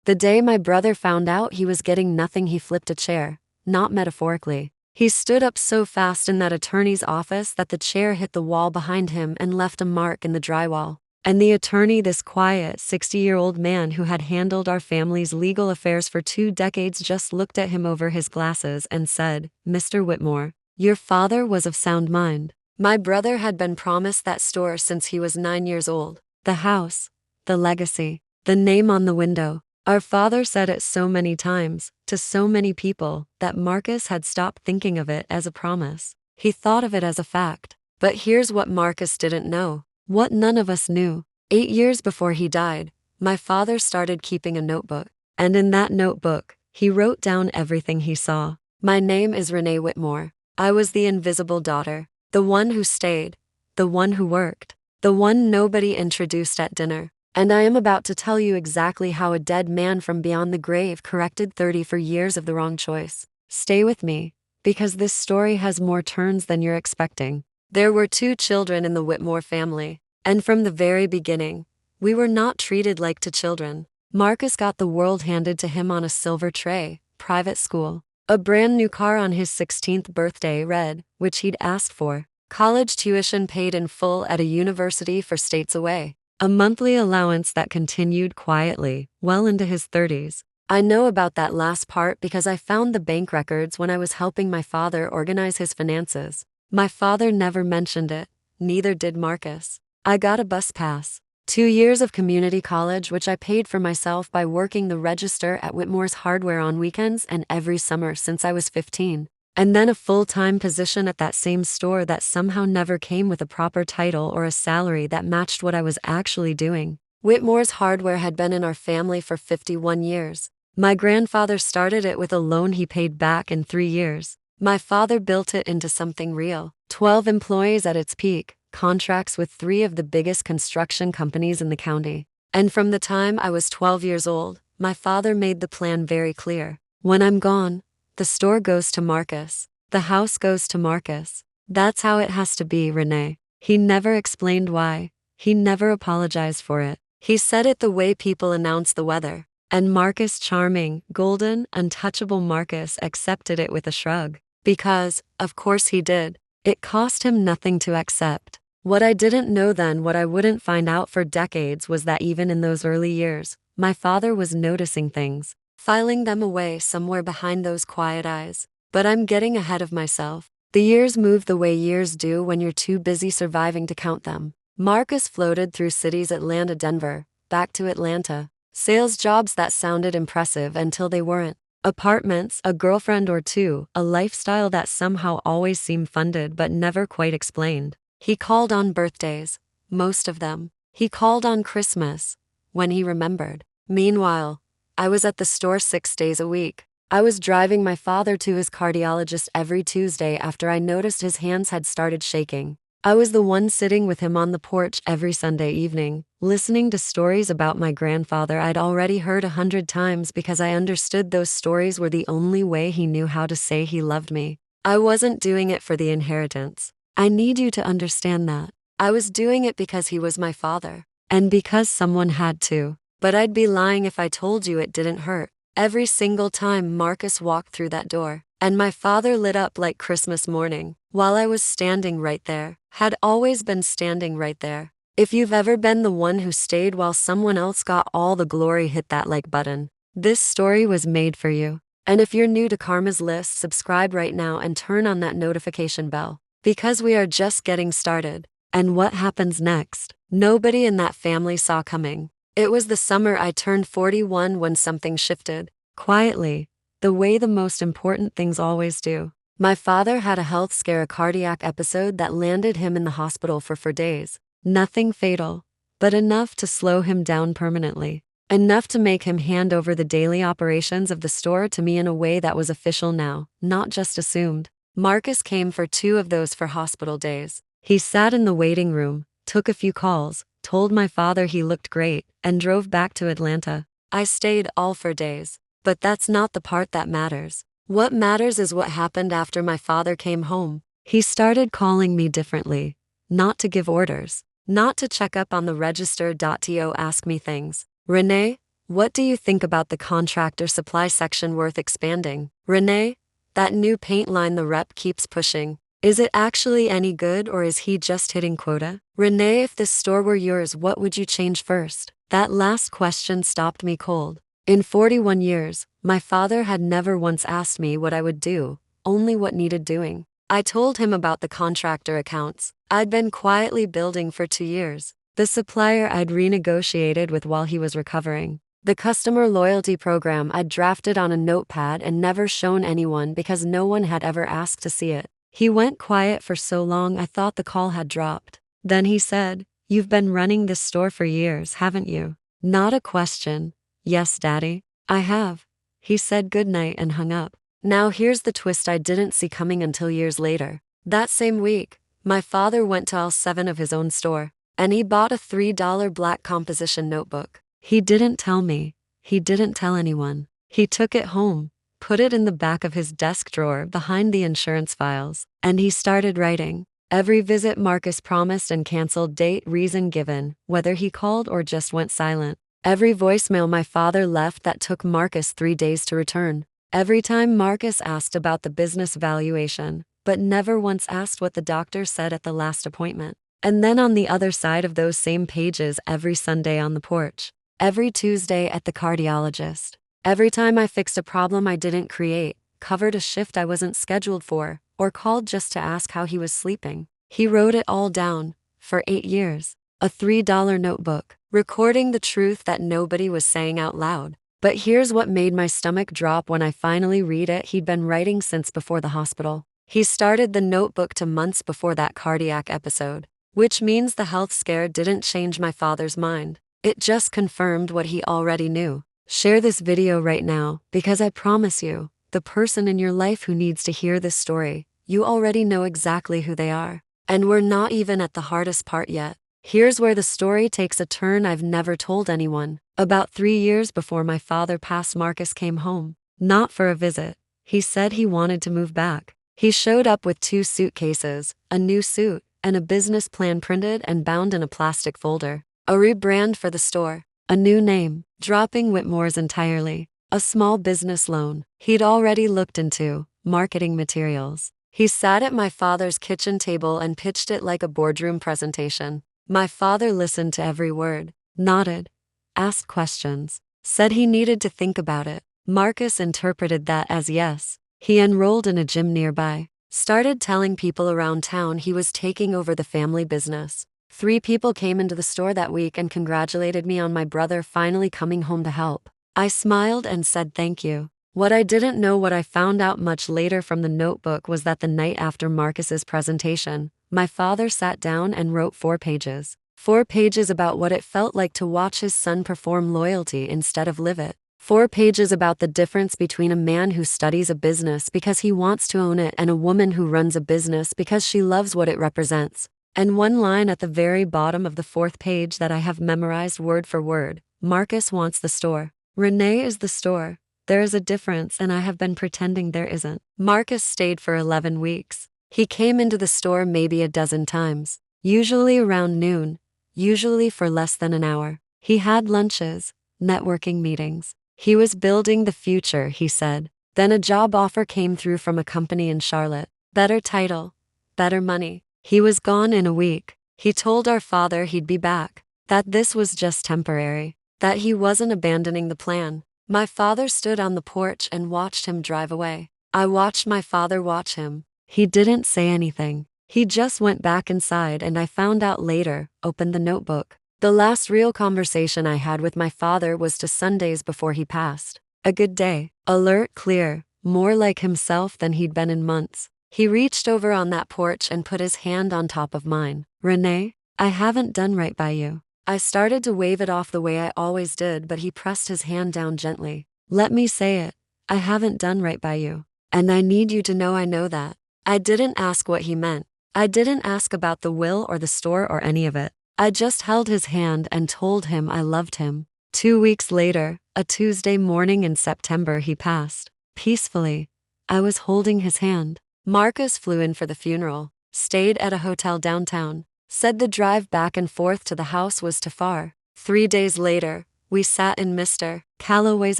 The day my brother found out he was getting nothing, he flipped a chair, not metaphorically. He stood up so fast in that attorney's office that the chair hit the wall behind him and left a mark in the drywall. And the attorney, this quiet, 60-year-old man who had handled our family's legal affairs for 2 decades, just looked at him over his glasses and said, "Mr. Whitmore, your father was of sound mind." My brother had been promised that store since he was 9 years old. The house, the legacy, the name on the window. Our father said it so many times, to so many people, that Marcus had stopped thinking of it as a promise. He thought of it as a fact. But here's what Marcus didn't know. What none of us knew. 8 years before he died, my father started keeping a notebook. And in that notebook, he wrote down everything he saw. My name is Renee Whitmore. I was the invisible daughter. The one who stayed. The one who worked. The one nobody introduced at dinner. And I am about to tell you exactly how a dead man from beyond the grave corrected 34 years of the wrong choice. Stay with me, because this story has more turns than you're expecting. There were 2 children in the Whitmore family, and from the very beginning, we were not treated like 2 children. Marcus got the world handed to him on a silver tray, private school, a brand new car on his 16th birthday, red, which he'd asked for, college tuition paid in full at a university for states away, a monthly allowance that continued quietly, well into his 30s. I know about that last part because I found the bank records when I was helping my father organize his finances. My father never mentioned it, neither did Marcus. I got a bus pass, 2 years of community college which I paid for myself by working the register at Whitmore's Hardware on weekends and every summer since I was 15. And then a full-time position at that same store that somehow never came with a proper title or a salary that matched what I was actually doing. Whitmore's Hardware had been in our family for 51 years. My grandfather started it with a loan he paid back in 3 years. My father built it into something real. 12 employees at its peak, contracts with 3 of the biggest construction companies in the county. And from the time I was 12 years old, my father made the plan very clear. When I'm gone, the store goes to Marcus. The house goes to Marcus. That's how it has to be, Renee. He never explained why. He never apologized for it. He said it the way people announce the weather. And Marcus, charming, golden, untouchable Marcus, accepted it with a shrug. Because, of course he did. It cost him nothing to accept. What I didn't know then, what I wouldn't find out for decades, was that even in those early years, my father was noticing things, filing them away somewhere behind those quiet eyes. But I'm getting ahead of myself. The years move the way years do when you're too busy surviving to count them. Marcus floated through cities: Atlanta, Denver, back to Atlanta. Sales jobs that sounded impressive until they weren't. Apartments, a girlfriend or 2, a lifestyle that somehow always seemed funded but never quite explained. He called on birthdays, most of them. He called on Christmas, when he remembered. Meanwhile, I was at the store 6 days a week. I was driving my father to his cardiologist every Tuesday after I noticed his hands had started shaking. I was the one sitting with him on the porch every Sunday evening, listening to stories about my grandfather I'd already heard 100 times because I understood those stories were the only way he knew how to say he loved me. I wasn't doing it for the inheritance. I need you to understand that. I was doing it because he was my father. And because someone had to. But I'd be lying if I told you it didn't hurt. Every single time Marcus walked through that door, and my father lit up like Christmas morning, while I was standing right there, had always been standing right there. If you've ever been the one who stayed while someone else got all the glory, hit that like button. This story was made for you. And if you're new to Karma's List, subscribe right now and turn on that notification bell. Because we are just getting started. And what happens next, nobody in that family saw coming. It was the summer I turned 41 when something shifted. Quietly, the way the most important things always do. My father had a health scare, a cardiac episode that landed him in the hospital for 4 days. Nothing fatal, but enough to slow him down permanently. Enough to make him hand over the daily operations of the store to me in a way that was official now, not just assumed. Marcus came for 2 of those 4 hospital days. He sat in the waiting room, took a few calls, told my father he looked great, and drove back to Atlanta. I stayed all 4 days. But that's not the part that matters. What matters is what happened after my father came home. He started calling me differently. Not to give orders. Not to check up on the register. To ask me things. Renee, What do you think about the contractor supply section worth expanding? Renee, that new paint line the rep keeps pushing. Is it actually any good or is he just hitting quota? Renee, if this store were yours, what would you change first? That last question stopped me cold. In 41 years, my father had never once asked me what I would do, only what needed doing. I told him about the contractor accounts I'd been quietly building for 2 years, the supplier I'd renegotiated with while he was recovering, the customer loyalty program I'd drafted on a notepad and never shown anyone because no one had ever asked to see it. He went quiet for so long I thought the call had dropped. Then he said, "You've been running this store for years, haven't you?" Not a question. "Yes, Daddy, I have." He said goodnight and hung up. Now here's the twist I didn't see coming until years later. That same week, my father went to all 7 of his own store, and he bought a $3 black composition notebook. He didn't tell me. He didn't tell anyone. He took it home, put it in the back of his desk drawer behind the insurance files, and he started writing. Every visit Marcus promised and canceled, date, reason given, whether he called or just went silent. Every voicemail my father left that took Marcus 3 days to return. Every time Marcus asked about the business valuation, but never once asked what the doctor said at the last appointment. And then on the other side of those same pages, every Sunday on the porch, every Tuesday at the cardiologist, every time I fixed a problem I didn't create, covered a shift I wasn't scheduled for, or called just to ask how he was sleeping. He wrote it all down, for 8 years. A $3 notebook, recording the truth that nobody was saying out loud. But here's what made my stomach drop when I finally read it. He'd been writing since before the hospital. He started the notebook 2 months before that cardiac episode, which means the health scare didn't change my father's mind. It just confirmed what he already knew. Share this video right now, because I promise you, the person in your life who needs to hear this story, you already know exactly who they are. And we're not even at the hardest part yet. Here's where the story takes a turn I've never told anyone. About 3 years before my father passed, Marcus came home. Not for a visit. He said he wanted to move back. He showed up with 2 suitcases, a new suit, and a business plan printed and bound in a plastic folder. A rebrand for the store. A new name. Dropping Whitmore's entirely. A small business loan he'd already looked into. Marketing materials. He sat at my father's kitchen table and pitched it like a boardroom presentation. My father listened to every word, nodded, asked questions, said he needed to think about it. Marcus interpreted that as yes. He enrolled in a gym nearby, started telling people around town he was taking over the family business. 3 people came into the store that week and congratulated me on my brother finally coming home to help. I smiled and said thank you. What I didn't know, what I found out much later from the notebook, was that the night after Marcus's presentation, my father sat down and wrote 4 pages. 4 pages about what it felt like to watch his son perform loyalty instead of live it. 4 pages about the difference between a man who studies a business because he wants to own it and a woman who runs a business because she loves what it represents. And 1 line at the very bottom of the 4th page that I have memorized word for word. Marcus wants the store. Renee is the store. There is a difference, and I have been pretending there isn't. Marcus stayed for 11 weeks. He came into the store maybe a dozen times, usually around noon, usually for less than an hour. He had lunches, networking meetings. He was building the future, he said. Then a job offer came through from a company in Charlotte. Better title, better money. He was gone in a week. He told our father he'd be back, that this was just temporary, that he wasn't abandoning the plan. My father stood on the porch and watched him drive away. I watched my father watch him. He didn't say anything. He just went back inside, and I found out later, opened the notebook. The last real conversation I had with my father was 2 Sundays before he passed. A good day. Alert, clear, more like himself than he'd been in months. He reached over on that porch and put his hand on top of mine. Renee, I haven't done right by you. I started to wave it off the way I always did, but he pressed his hand down gently. Let me say it. I haven't done right by you. And I need you to know I know that. I didn't ask what he meant. I didn't ask about the will or the store or any of it. I just held his hand and told him I loved him. 2 weeks later, a Tuesday morning in September, he passed. Peacefully. I was holding his hand. Marcus flew in for the funeral, stayed at a hotel downtown, said the drive back and forth to the house was too far. 3 days later, We sat in Mr. Calloway's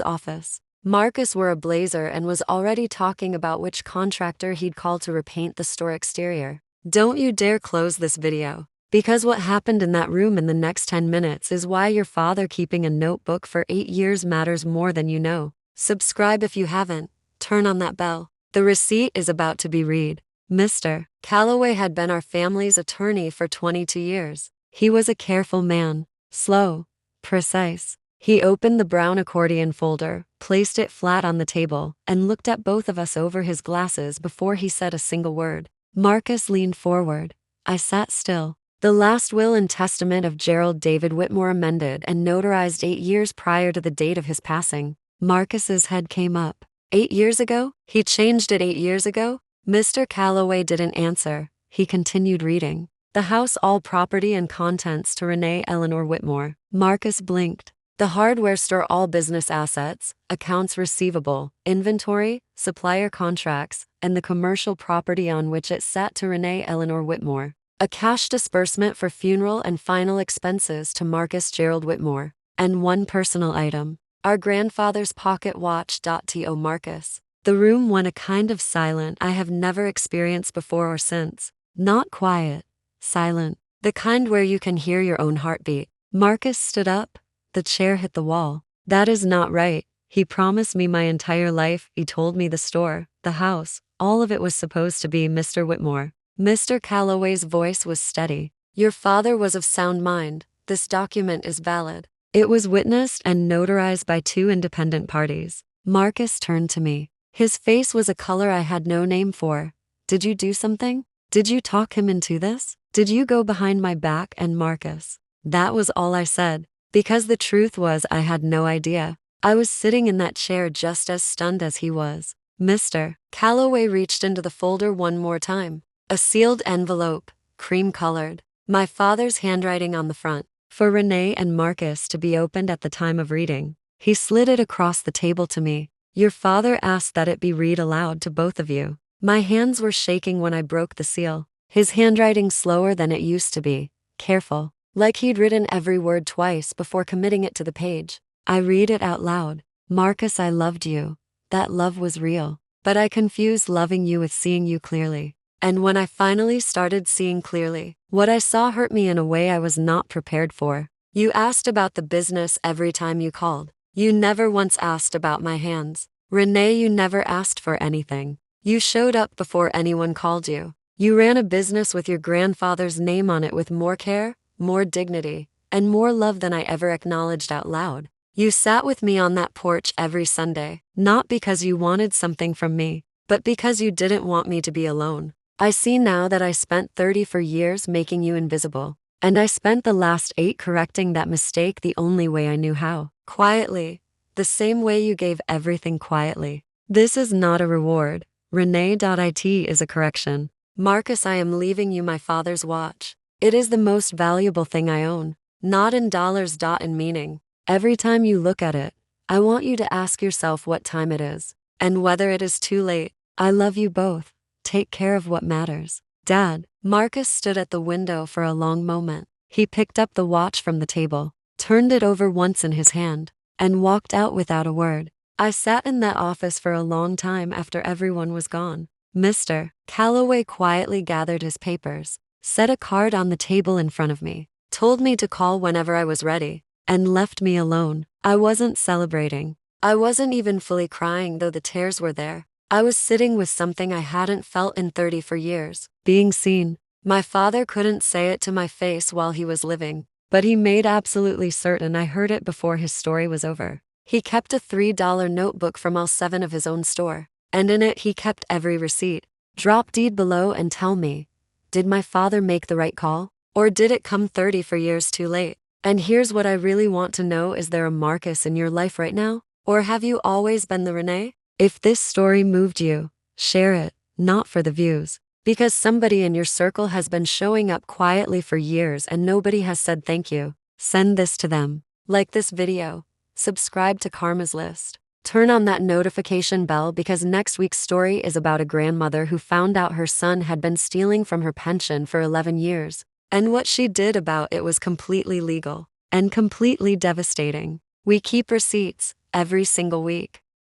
office. Marcus wore a blazer and was already talking about which contractor he'd call to repaint the store exterior. Don't you dare close this video, because what happened in that room in the next 10 minutes is why your father keeping a notebook for 8 years matters more than you know. Subscribe if you haven't. Turn on that bell. The receipt is about to be read. Mr. Calloway had been our family's attorney for 22 years. He was a careful man, slow, precise. He opened the brown accordion folder, placed it flat on the table, and looked at both of us over his glasses before he said a single word. Marcus leaned forward. I sat still. The last will and testament of Gerald David Whitmore amended and notarized 8 years prior to the date of his passing. Marcus's head came up. 8 years ago? He changed it 8 years ago? Mr. Calloway didn't answer. He continued reading. The house, all property and contents to Renee Eleanor Whitmore. Marcus blinked. The hardware store, all business assets, accounts receivable, inventory, supplier contracts, and the commercial property on which it sat to Renee Eleanor Whitmore. A cash disbursement for funeral and final expenses to Marcus Gerald Whitmore. And one personal item. Our grandfather's pocket watch. To Marcus. The room went a kind of silent I have never experienced before or since. Not quiet. Silent. The kind where you can hear your own heartbeat. Marcus stood up. The chair hit the wall. That is not right. He promised me my entire life. He told me the store, the house, all of it was supposed to be Mr. Whitmore. Mr. Calloway's voice was steady. Your father was of sound mind. This document is valid. It was witnessed and notarized by 2 independent parties. Marcus turned to me. His face was a color I had no name for. Did you do something? Did you talk him into this? Did you go behind my back? And Marcus? That was all I said. Because the truth was I had no idea. I was sitting in that chair just as stunned as he was. Mr. Calloway reached into the folder one more time. A sealed envelope, cream-colored. My father's handwriting on the front. For Renee and Marcus to be opened at the time of reading. He slid it across the table to me. Your father asked that it be read aloud to both of you. My hands were shaking when I broke the seal. His handwriting slower than it used to be. Careful. Like he'd written every word twice before committing it to the page. I read it out loud. Marcus, I loved you. That love was real. But I confused loving you with seeing you clearly. And when I finally started seeing clearly, what I saw hurt me in a way I was not prepared for. You asked about the business every time you called. You never once asked about my hands. Renee, you never asked for anything. You showed up before anyone called you. You ran a business with your grandfather's name on it with more care, more dignity, and more love than I ever acknowledged out loud. You sat with me on that porch every Sunday, not because you wanted something from me, but because you didn't want me to be alone. I see now that I spent 30 for years making you invisible, and I spent the last 8 correcting that mistake the only way I knew how. Quietly, the same way you gave everything quietly. This is not a reward. Renee.it is a correction. Marcus, I am leaving you my father's watch. It is the most valuable thing I own, not in dollars. In meaning. Every time you look at it, I want you to ask yourself what time it is, and whether it is too late. I love you both. Take care of what matters. Dad. Marcus stood at the window for a long moment. He picked up the watch from the table, turned it over once in his hand, and walked out without a word. I sat in that office for a long time after everyone was gone. Mr. Calloway quietly gathered his papers, set a card on the table in front of me, told me to call whenever I was ready, and left me alone. I wasn't celebrating. I wasn't even fully crying, though the tears were there. I was sitting with something I hadn't felt in 30 for years. Being seen. My father couldn't say it to my face while he was living, but he made absolutely certain I heard it before his story was over. He kept a $3 notebook from all 7 of his own store, and in it he kept every receipt. Drop deed below and tell me, did my father make the right call? Or did it come 30 for years too late? And here's what I really want to know, is there a Marcus in your life right now? Or have you always been the Renee? If this story moved you, share it, not for the views, because somebody in your circle has been showing up quietly for years and nobody has said thank you. Send this to them. Like this video. Subscribe to Karma's List. Turn on that notification bell, because next week's story is about a grandmother who found out her son had been stealing from her pension for 11 years. And what she did about it was completely legal and completely devastating. We keep receipts every single week.